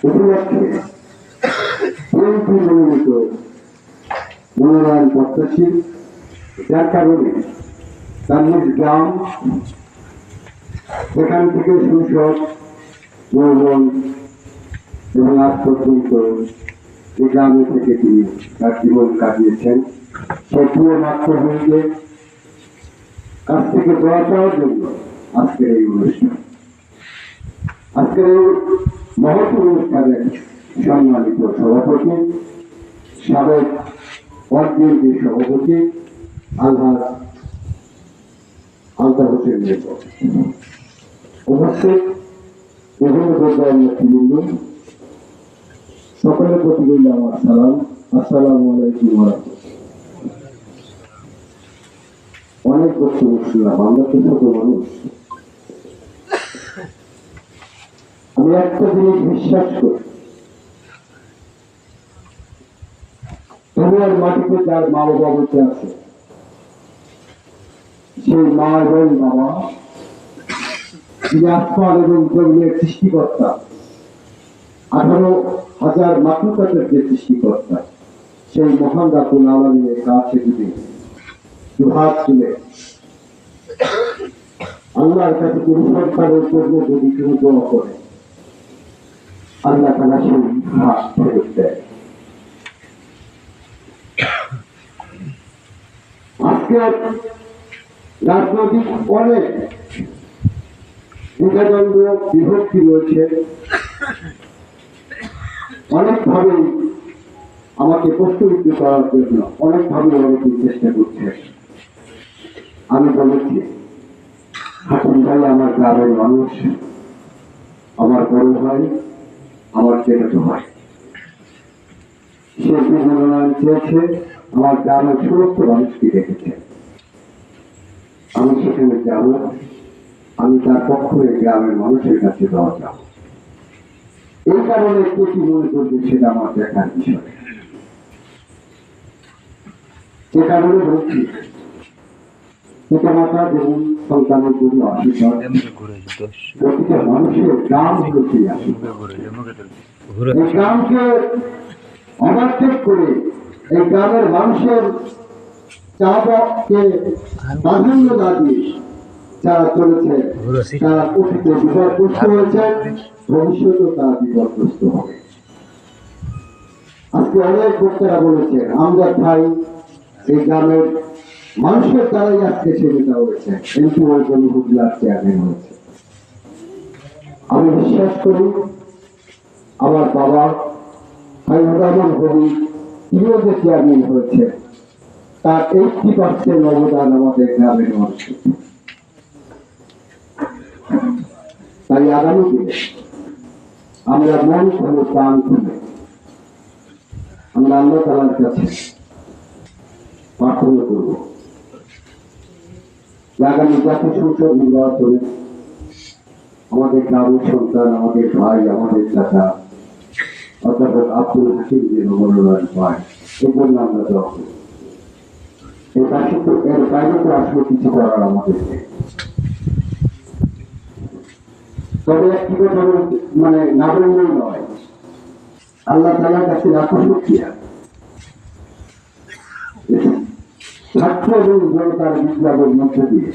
উপলক্ষে বিএনপি মনোনীত মনোনয়ন প্রত্যাশী, যার কারণে তার নিজ গ্রাম, সেখান থেকে সংসদ, যৌবন এবং আজ পর্যন্ত এই গ্রামে থেকে তিনি তার জীবন কাটিয়েছেন। সেটিও মাত্র হয়ে কাছ থেকে দোয়া চাওয়ার জন্য আজকের এই অনুষ্ঠান। আজকের এই মহৎ অনুষ্ঠানের সম্মানিত সভাপতি, সাবেক বিএনপি সভাপতি আলহাজ আলতাফ হোসেন উপস্থিত বিভিন্ন পর্যায়ের নেতৃবৃন্দ, সকলের প্রতি রইল আমার সালাম। আসসালামু আলাইকুম ওয়া রাহমাতুল্লাহ। অনেক বক্তব্য শুনলাম, আমরা তো ছোট মানুষ। আমি একটা জিনিস বিশ্বাস করি, দুনিয়ার মাটিতে যার মা বাবা বেঁচে আছে, সেই মা এবং বাবা যিনি আসমান এবং জমিনের সৃষ্টিকর্তা, 18,000 মাখলুকাতের যে সৃষ্টিকর্তা, সেই মহান রাব্বুল আলামিনের কাছে যদি দুহাত তুলে আল্লাহর কাছে কোনো সন্তানের জন্য যদি কেউ দোয়া করে, আল্লাহ তাআলা সেই হাত ফেরত দেয়। আজকে রাজনৈতিক অনেক দ্বিধাদ্বন্দ্ব, বিভক্তি রয়েছে, অনেকভাবেই আমাকে প্রশ্নবিদ্ধ করার জন্য অনেকভাবে অনেকে চেষ্টা করছে। আমি বলেছি, হাকিম ভাই আমার গ্রামের মানুষ, আমার বড় ভাই, আমার চেনাতো ভাই। সে মনোনয়ন চেয়েছে, আমার গ্রামের সমস্ত মানুষকে দেখেছে। আমি সেখানে যাব, আমি তার পক্ষে গ্রামের মানুষের কাছে দেওয়া যাব। এই কারণে কে কি মনে করবে সেটা আমার দেখার বিষয়। সে কারণে বলছি, পিতা মাতা যেমন সন্তানের জন্য আশীর্বাদ, প্রতিটা মানুষের গ্রাম করতে আসে। এই গ্রামকে ওভারটেক করে এই গ্রামের মানুষের চাপকে প্রাধান্য না দিয়ে যারা চলেছে, তারা অতীতে বিপদগ্রস্ত হয়েছে, ভবিষ্যতেও তারা বিপদগ্রস্ত হবে। আজকে অনেক বক্তারা বলেছে, আমজাদ ভাই এই গ্রামের মানুষের দ্বারাই আজকে সে নেতা হয়েছে, এমপি হয়েছে, উপজেলার চেয়ারম্যান হয়েছে। আমি বিশ্বাস করি আমার বাবা হাবিবুর রহমান হবি, তিনিও যে চেয়ারম্যান হয়েছে, তার 80% অবদান আমাদের গ্রামের মানুষের। তাই আগামী দিনে আমরা মন খুলে, প্রাণ খুলে আমরা আল্লাহ তাআলার কাছে প্রার্থনা করব, আগামী জাতীয় সংসদ নির্বাচনে আমাদের গ্রামের সন্তান, আমাদের ভাই, আমাদের চাচা অধ্যাপক আব্দুল হাকিম যে মনোনয়ন পায়, এর জন্য আমরা দোয়া করি। এর বাইরে তো আসলে কিছু করার আমাদের নেই। তবে একটি কথা মানে না বললেই নয়, আল্লাহ তাআলার কাছে রাখো শুকরিয়া। ছাত্র এবং জনতার বিপ্লবের মধ্য দিয়ে